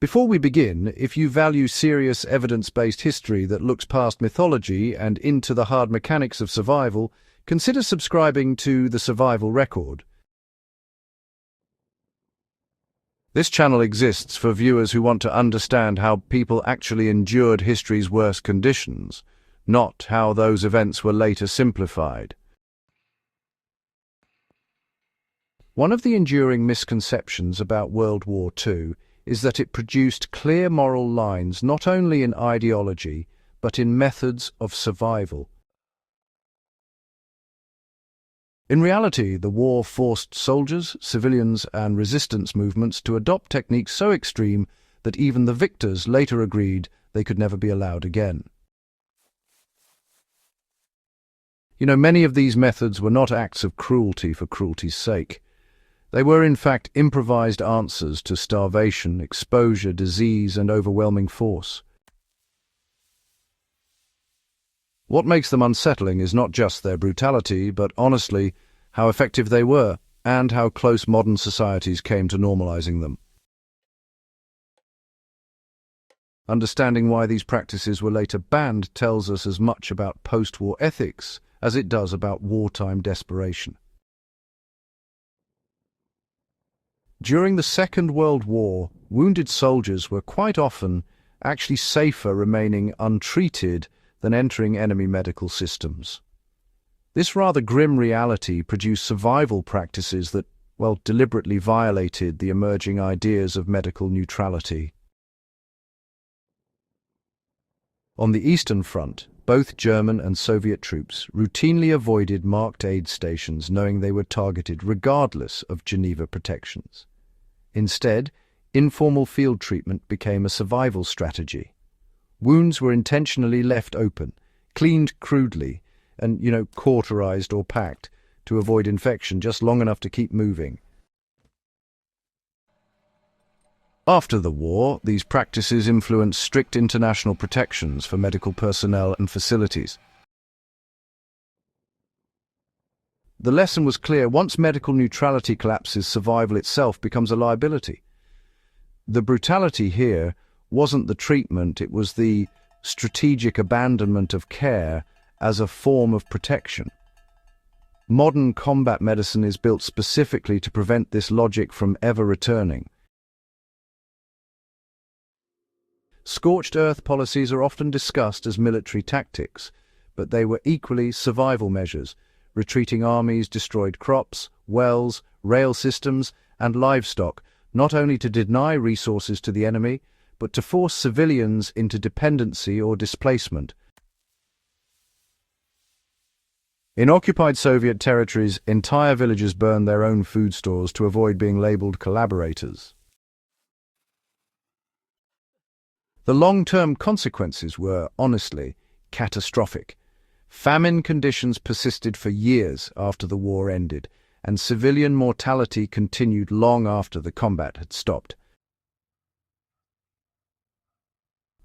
Before we begin, if you value serious evidence-based history that looks past mythology and into the hard mechanics of survival, consider subscribing to The Survival Record. This channel exists for viewers who want to understand how people actually endured history's worst conditions, not how those events were later simplified. One of the enduring misconceptions about World War II is that it produced clear moral lines not only in ideology, but in methods of survival. In reality, the war forced soldiers, civilians, and resistance movements to adopt techniques so extreme that even the victors later agreed they could never be allowed again. Many of these methods were not acts of cruelty for cruelty's sake. They were, in fact, improvised answers to starvation, exposure, disease, and overwhelming force. What makes them unsettling is not just their brutality, but honestly, how effective they were, and how close modern societies came to normalizing them. Understanding why these practices were later banned tells us as much about post-war ethics as it does about wartime desperation. During the Second World War, wounded soldiers were quite often actually safer remaining untreated than entering enemy medical systems. This rather grim reality produced survival practices that, deliberately violated the emerging ideas of medical neutrality. On the Eastern Front, both German and Soviet troops routinely avoided marked aid stations knowing they were targeted regardless of Geneva protections. Instead, informal field treatment became a survival strategy. Wounds were intentionally left open, cleaned crudely, and, cauterized or packed to avoid infection just long enough to keep moving. After the war, these practices influenced strict international protections for medical personnel and facilities. The lesson was clear: once medical neutrality collapses, survival itself becomes a liability. The brutality here wasn't the treatment, it was the strategic abandonment of care as a form of protection. Modern combat medicine is built specifically to prevent this logic from ever returning. Scorched-earth policies are often discussed as military tactics, but they were equally survival measures. Retreating armies destroyed crops, wells, rail systems, and livestock, not only to deny resources to the enemy, but to force civilians into dependency or displacement. In occupied Soviet territories, entire villages burned their own food stores to avoid being labeled collaborators. The long-term consequences were, honestly, catastrophic. Famine conditions persisted for years after the war ended, and civilian mortality continued long after the combat had stopped.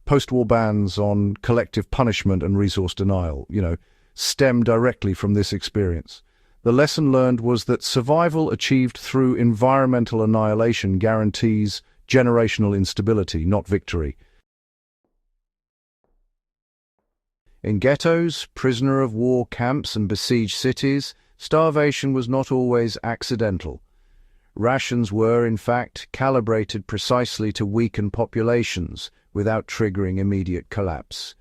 Post-war bans on collective punishment and resource denial, stem directly from this experience. The lesson learned was that survival achieved through environmental annihilation guarantees generational instability, not victory. In ghettos, prisoner of war camps, and besieged cities, starvation was not always accidental. Rations were, in fact, calibrated precisely to weaken populations without triggering immediate collapse.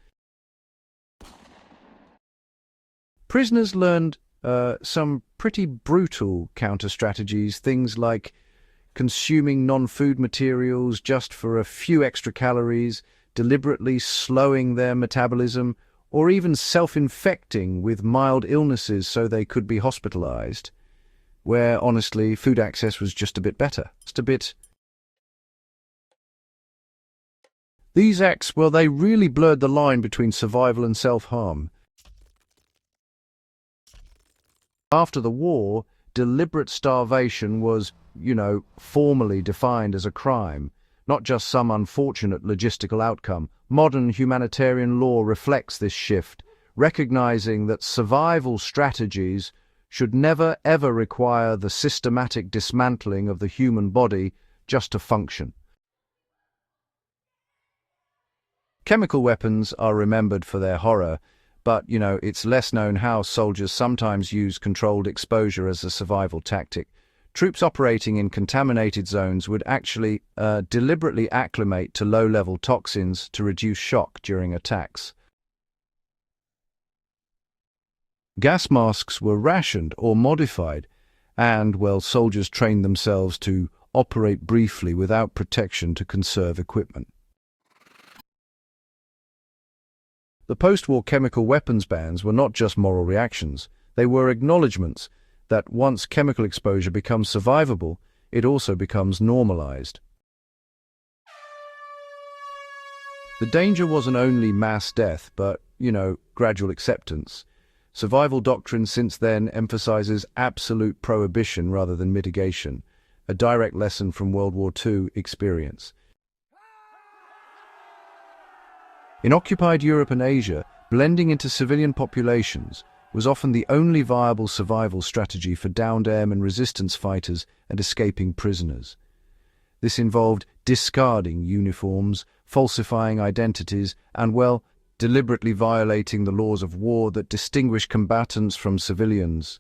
Prisoners learned some pretty brutal counter-strategies, things like consuming non-food materials just for a few extra calories, deliberately slowing their metabolism, or even self-infecting with mild illnesses so they could be hospitalized, where, honestly, food access was just a bit better. These acts, they really blurred the line between survival and self-harm. After the war, deliberate starvation was, formally defined as a crime, not just some unfortunate logistical outcome. Modern humanitarian law reflects this shift, recognizing that survival strategies should never ever require the systematic dismantling of the human body just to function. Chemical weapons are remembered for their horror, but, it's less known how soldiers sometimes use controlled exposure as a survival tactic. Troops operating in contaminated zones would actually deliberately acclimate to low-level toxins to reduce shock during attacks. Gas masks were rationed or modified, and, soldiers trained themselves to operate briefly without protection to conserve equipment. The post-war chemical weapons bans were not just moral reactions, they were acknowledgements that once chemical exposure becomes survivable, it also becomes normalized. The danger wasn't only mass death, but, gradual acceptance. Survival doctrine since then emphasizes absolute prohibition rather than mitigation, a direct lesson from World War II experience. In occupied Europe and Asia, blending into civilian populations was often the only viable survival strategy for downed airmen, resistance fighters, and escaping prisoners. This involved discarding uniforms, falsifying identities, and, deliberately violating the laws of war that distinguish combatants from civilians.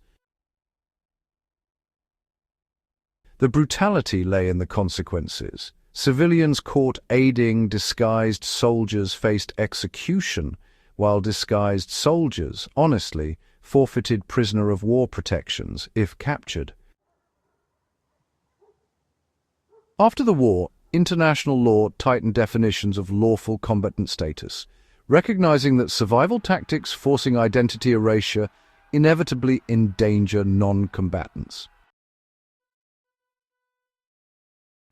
The brutality lay in the consequences. Civilians caught aiding disguised soldiers faced execution, while disguised soldiers, honestly, forfeited prisoner of war protections if captured. After the war, international law tightened definitions of lawful combatant status, recognizing that survival tactics forcing identity erasure inevitably endanger non-combatants.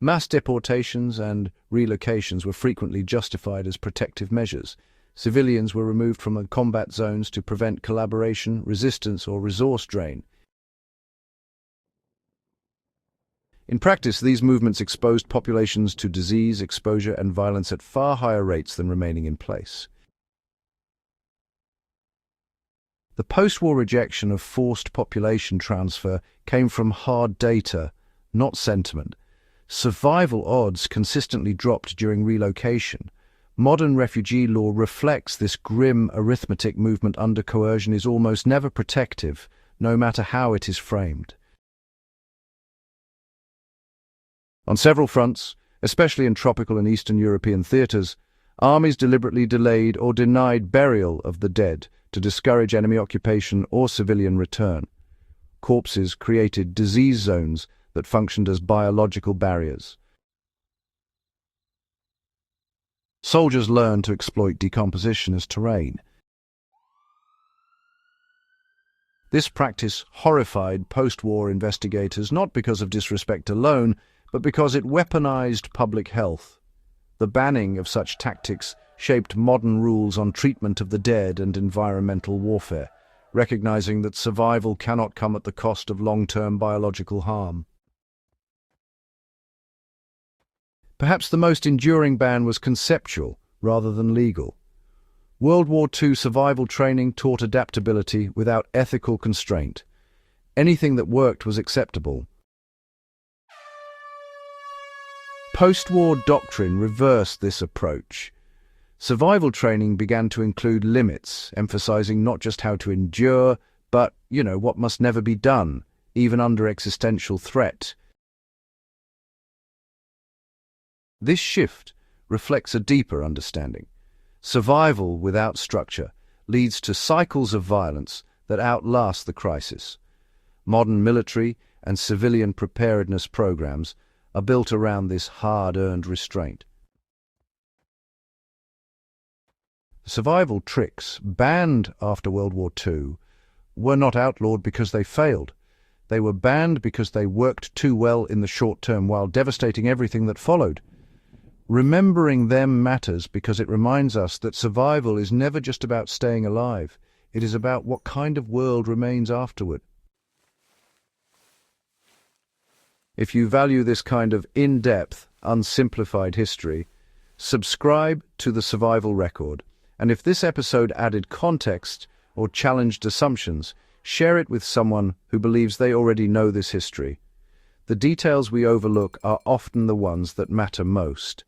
Mass deportations and relocations were frequently justified as protective measures. Civilians were removed from combat zones to prevent collaboration, resistance, or resource drain. In practice, these movements exposed populations to disease, exposure, and violence at far higher rates than remaining in place. The post-war rejection of forced population transfer came from hard data, not sentiment. Survival odds consistently dropped during relocation. Modern refugee law reflects this grim arithmetic. Movement under coercion is almost never protective, no matter how it is framed. On several fronts, especially in tropical and Eastern European theatres, armies deliberately delayed or denied burial of the dead to discourage enemy occupation or civilian return. Corpses created disease zones that functioned as biological barriers. Soldiers learned to exploit decomposition as terrain. This practice horrified post-war investigators not because of disrespect alone, but because it weaponized public health. The banning of such tactics shaped modern rules on treatment of the dead and environmental warfare, recognizing that survival cannot come at the cost of long-term biological harm. Perhaps the most enduring ban was conceptual rather than legal. World War II survival training taught adaptability without ethical constraint. Anything that worked was acceptable. Post-war doctrine reversed this approach. Survival training began to include limits, emphasizing not just how to endure, but, what must never be done, even under existential threat. This shift reflects a deeper understanding. Survival without structure leads to cycles of violence that outlast the crisis. Modern military and civilian preparedness programs are built around this hard-earned restraint. Survival tricks, banned after World War II, were not outlawed because they failed. They were banned because they worked too well in the short term while devastating everything that followed. Remembering them matters because it reminds us that survival is never just about staying alive. It is about what kind of world remains afterward. If you value this kind of in-depth, unsimplified history, subscribe to the Survival Record. And if this episode added context or challenged assumptions, share it with someone who believes they already know this history. The details we overlook are often the ones that matter most.